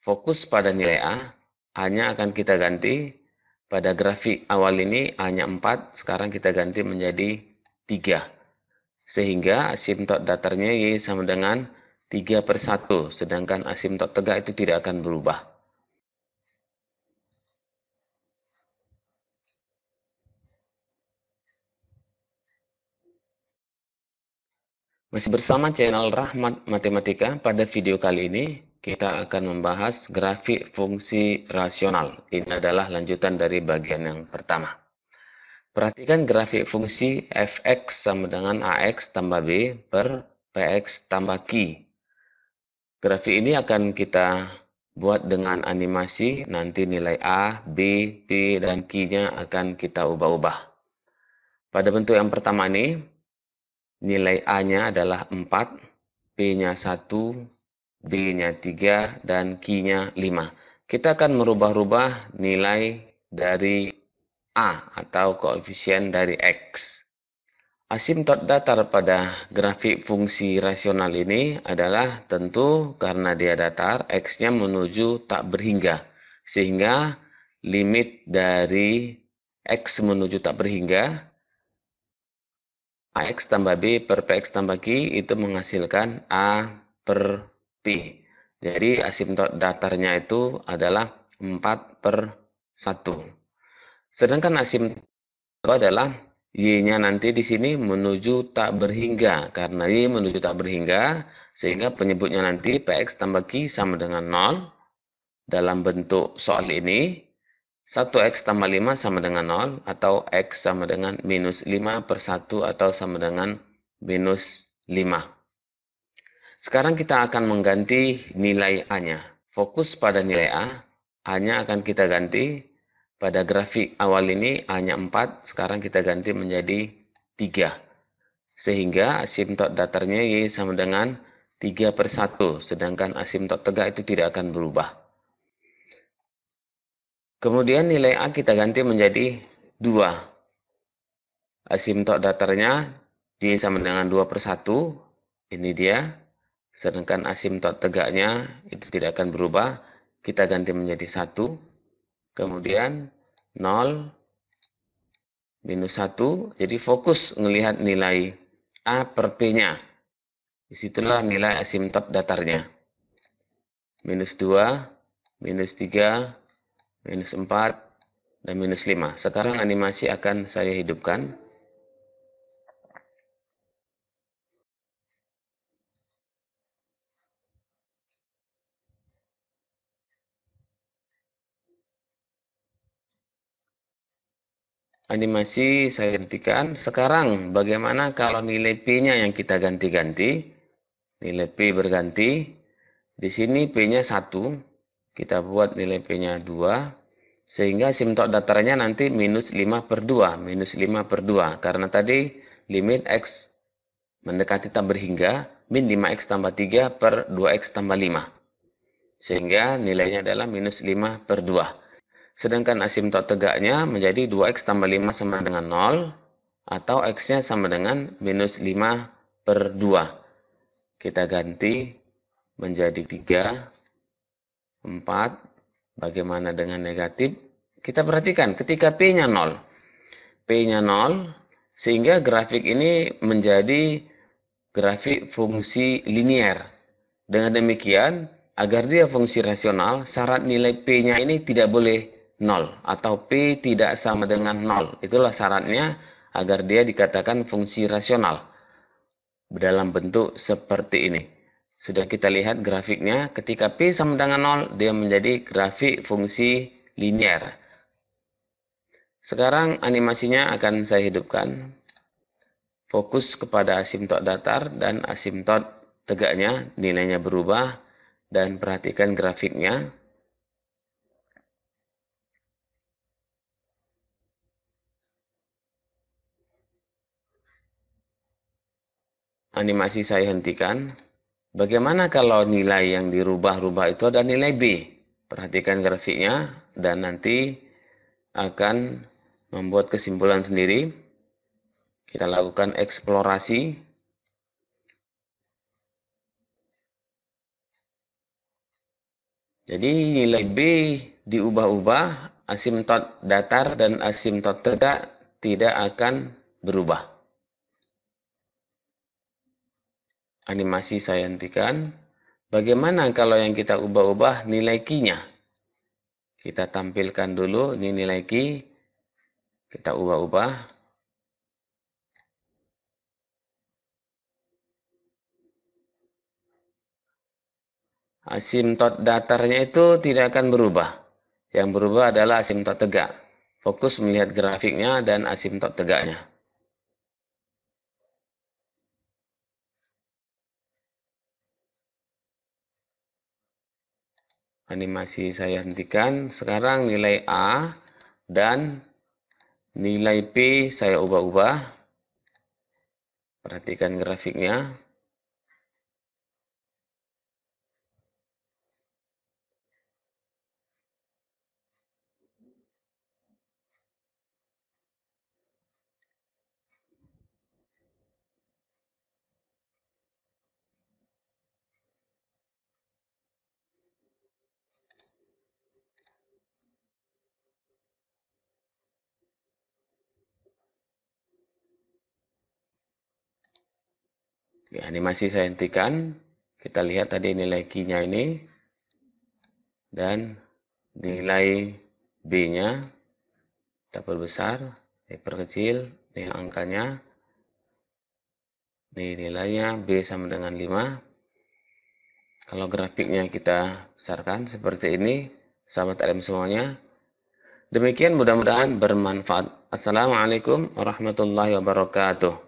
fokus pada nilai A-nya akan kita ganti. Pada grafik awal ini A-nya 4, sekarang kita ganti menjadi 3. Sehingga asimtot datarnya Y sama dengan 3/1, sedangkan asimtot tegak itu tidak akan berubah. Masih bersama channel Rahmat Matematika. Pada video kali ini kita akan membahas grafik fungsi rasional. Ini adalah lanjutan dari bagian yang pertama. Perhatikan grafik fungsi fx sama dengan ax tambah b per px tambah q. Grafik ini akan kita buat dengan animasi. Nanti nilai a, b, p, dan q-nya akan kita ubah-ubah. Pada bentuk yang pertama ini, nilai A-nya adalah 4, P-nya 1, B-nya 3, dan Q-nya 5. Kita akan merubah-rubah nilai dari A atau koefisien dari X. Asimtot datar pada grafik fungsi rasional ini adalah tentu karena dia datar, X-nya menuju tak berhingga. Sehingga limit dari X menuju tak berhingga, AX tambah B per PX tambah Q itu menghasilkan A per P. Jadi asimtot datarnya itu adalah 4/1. Sedangkan asimtot itu adalah Y-nya nanti di sini menuju tak berhingga. Karena Y menuju tak berhingga, sehingga penyebutnya nanti PX tambah Q sama dengan 0. Dalam bentuk soal ini, 1x tambah 5 sama dengan 0, atau x sama dengan minus 5/1, atau sama dengan minus 5. Sekarang kita akan mengganti nilai A-nya. Fokus pada nilai A, A-nya akan kita ganti. Pada grafik awal ini A-nya 4, sekarang kita ganti menjadi 3. Sehingga asimtot datarnya Y sama dengan 3/1, sedangkan asimtot tegak itu tidak akan berubah. Kemudian nilai A kita ganti menjadi 2. Asimtot datarnya Y sama dengan 2/1. Ini dia. Sedangkan asimtot tegaknya itu tidak akan berubah. Kita ganti menjadi 1. Kemudian 0 minus 1. Jadi fokus melihat nilai A per P-nya. Disitulah nilai asimtot datarnya. Minus 2, minus 3, minus 4, dan minus 5. Sekarang animasi akan saya hidupkan. Animasi saya hentikan. Sekarang bagaimana kalau nilai P-nya yang kita ganti-ganti? Nilai P berganti. Di sini P-nya 1. Kita buat nilai P-nya 2. Sehingga asimtot datarnya nanti minus 5/2. Minus 5/2. Karena tadi limit X mendekati tak berhingga. Min 5X tambah 3 per 2X tambah 5. Sehingga nilainya adalah minus 5/2. Sedangkan asimtot tegaknya menjadi 2x tambah 5 sama dengan 0. Atau x-nya sama dengan minus 5/2. Kita ganti menjadi 3, 4. Bagaimana dengan negatif? Kita perhatikan ketika P-nya 0. P-nya 0, sehingga grafik ini menjadi grafik fungsi linier. Dengan demikian, agar dia fungsi rasional, syarat nilai P-nya ini tidak boleh 0 atau P tidak sama dengan 0. Itulah syaratnya agar dia dikatakan fungsi rasional dalam bentuk seperti ini. Sudah kita lihat grafiknya, ketika P sama dengan 0, dia menjadi grafik fungsi linier. Sekarang animasinya akan saya hidupkan. Fokus kepada asimtot datar dan asimtot tegaknya, nilainya berubah, dan perhatikan grafiknya. Animasi saya hentikan. Bagaimana kalau nilai yang dirubah-rubah itu ada nilai B? Perhatikan grafiknya dan nanti akan membuat kesimpulan sendiri. Kita lakukan eksplorasi. Jadi nilai B diubah-ubah, asimtot datar dan asimtot tegak tidak akan berubah. Animasi saya hentikan. Bagaimana kalau yang kita ubah-ubah nilai Q-nya? Kita tampilkan dulu, ini nilai Q. Kita ubah-ubah. Asimtot datarnya itu tidak akan berubah. Yang berubah adalah asimtot tegak. Fokus melihat grafiknya dan asimtot tegaknya. Animasi saya hentikan. Sekarang nilai A dan nilai P saya ubah-ubah. Perhatikan grafiknya. Ya, animasi saya hentikan. Kita lihat tadi nilai Q-nya ini. Dan nilai B-nya. Kita perbesar. Diperkecil. Ini angkanya. Ini nilainya B sama dengan 5. Kalau grafiknya kita besarkan seperti ini. Sahabat LM semuanya. Demikian mudah-mudahan bermanfaat. Assalamualaikum warahmatullahi wabarakatuh.